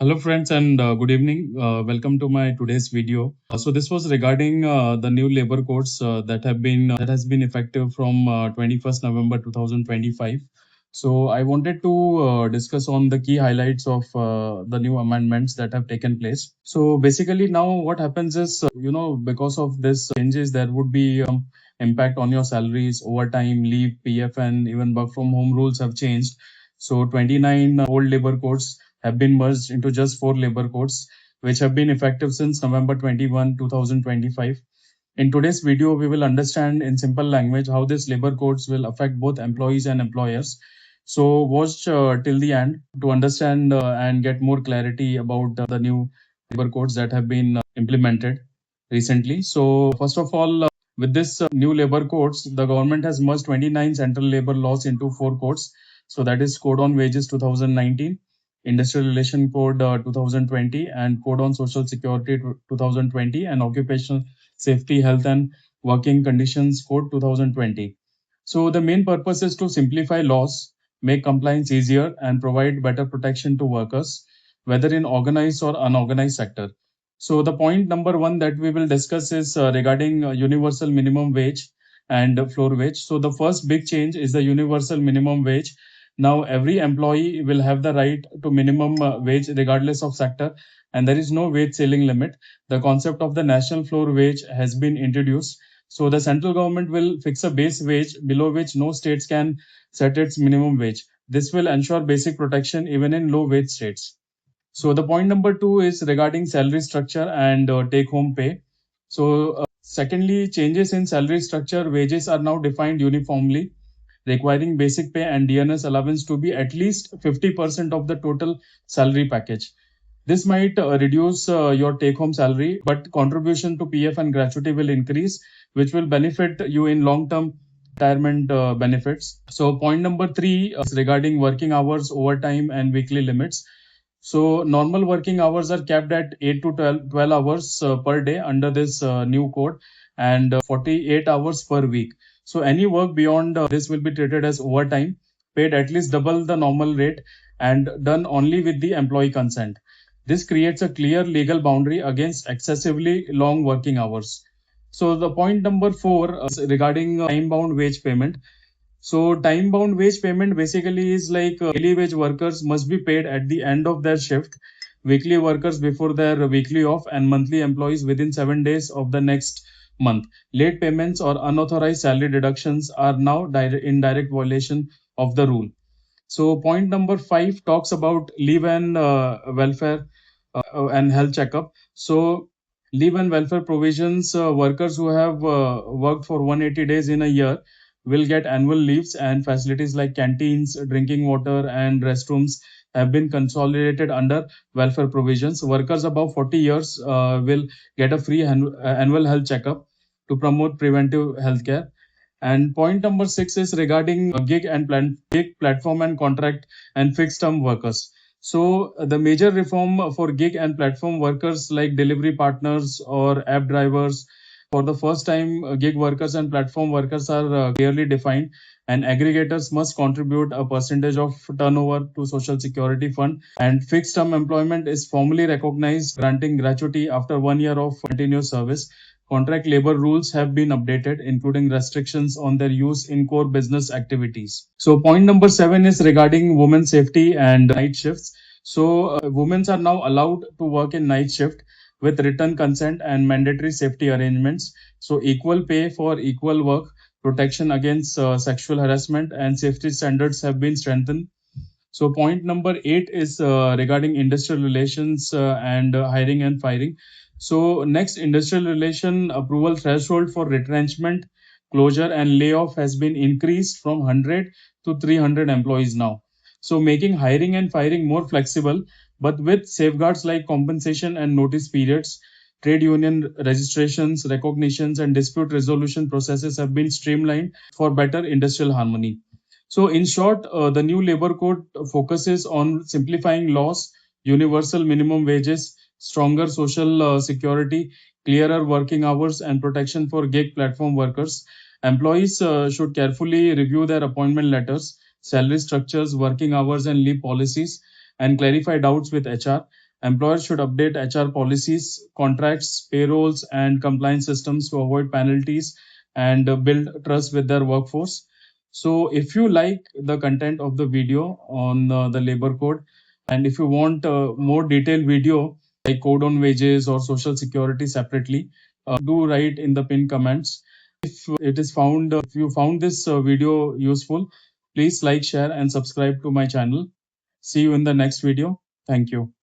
Hello friends and good evening. Welcome to my today's video. So this was regarding the new labor codes that has been effective from 21st November 2025. So I wanted to discuss on the key highlights of the new amendments that have taken place. So basically now what happens is because of this changes there would be impact on your salaries, overtime, leave, PF and even work from home rules have changed. So 29 old labor codes have been merged into just four labor codes, which have been effective since November 21, 2025. In today's video, we will understand in simple language how these labor codes will affect both employees and employers. So watch till the end to understand and get more clarity about the new labor codes that have been implemented recently. So first of all, with this new labor codes, the government has merged 29 central labor laws into four codes. So that is Code on Wages 2019, Industrial Relation Code 2020, and Code on Social Security 2020, and Occupational Safety, Health and Working Conditions Code 2020. So the main purpose is to simplify laws, make compliance easier, and provide better protection to workers, whether in organized or unorganized sector. So the point number one that we will discuss is regarding universal minimum wage and floor wage. So the first big change is the universal minimum wage. Now every employee will have the right to minimum wage regardless of sector, and there is no wage ceiling limit. The concept of the national floor wage has been introduced. So the central government will fix a base wage below which no states can set its minimum wage. This will ensure basic protection even in low wage states. So the point number two is regarding salary structure and take home pay. So secondly, changes in salary structure, wages are now defined uniformly, requiring basic pay and DNS allowance to be at least 50% of the total salary package. This might reduce your take home salary, but contribution to PF and gratuity will increase, which will benefit you in long term retirement benefits. So, point number three is regarding working hours, overtime, and weekly limits. So, normal working hours are capped at 8 to 12 hours per day under this new code, and 48 hours per week. So, any work beyond this will be treated as overtime, paid at least double the normal rate, and done only with the employee consent. This creates a clear legal boundary against excessively long working hours. So, the point number four is regarding time bound wage payment. So time bound wage payment basically is like daily wage workers must be paid at the end of their shift, weekly workers before their weekly off, and monthly employees within 7 days of the next month. Late payments or unauthorized salary deductions are now in direct violation of the rule. So point number five talks about leave and welfare and health checkup. So leave and welfare provisions, workers who have worked for 180 days in a year will get annual leaves, and facilities like canteens, drinking water and restrooms have been consolidated under welfare provisions. Workers above 40 years will get a free annual health checkup to promote preventive healthcare. And point number six is regarding gig platform and contract and fixed term workers. So the major reform for gig and platform workers like delivery partners or app drivers, for the first time, gig workers and platform workers are clearly defined, and aggregators must contribute a percentage of turnover to Social Security Fund. And fixed term employment is formally recognized, granting gratuity after 1 year of continuous service. Contract labor rules have been updated, including restrictions on their use in core business activities. So, point number seven is regarding women's safety and night shifts. So, women are now allowed to work in night shift with written consent and mandatory safety arrangements. So, equal pay for equal work, protection against sexual harassment, and safety standards have been strengthened. So, point number eight is regarding industrial relations and hiring and firing. So, next, industrial relation approval threshold for retrenchment, closure, and layoff has been increased from 100 to 300 employees now. So, making hiring and firing more flexible, but with safeguards like compensation and notice periods. Trade union registrations, recognitions, and dispute resolution processes have been streamlined for better industrial harmony. So, in short, the new labor code focuses on simplifying laws, universal minimum wages, stronger social security, clearer working hours, and protection for gig platform workers. Employees should carefully review their appointment letters, salary structures, working hours, and leave policies, and clarify doubts with HR. Employers should update HR policies, contracts, payrolls, and compliance systems to avoid penalties and build trust with their workforce. So, if you like the content of the video on the labor code, and if you want more detailed video like code on wages or social security separately, do write in the pinned comments. If you found this video useful, please like, share, and subscribe to my channel. See you in the next video. Thank you.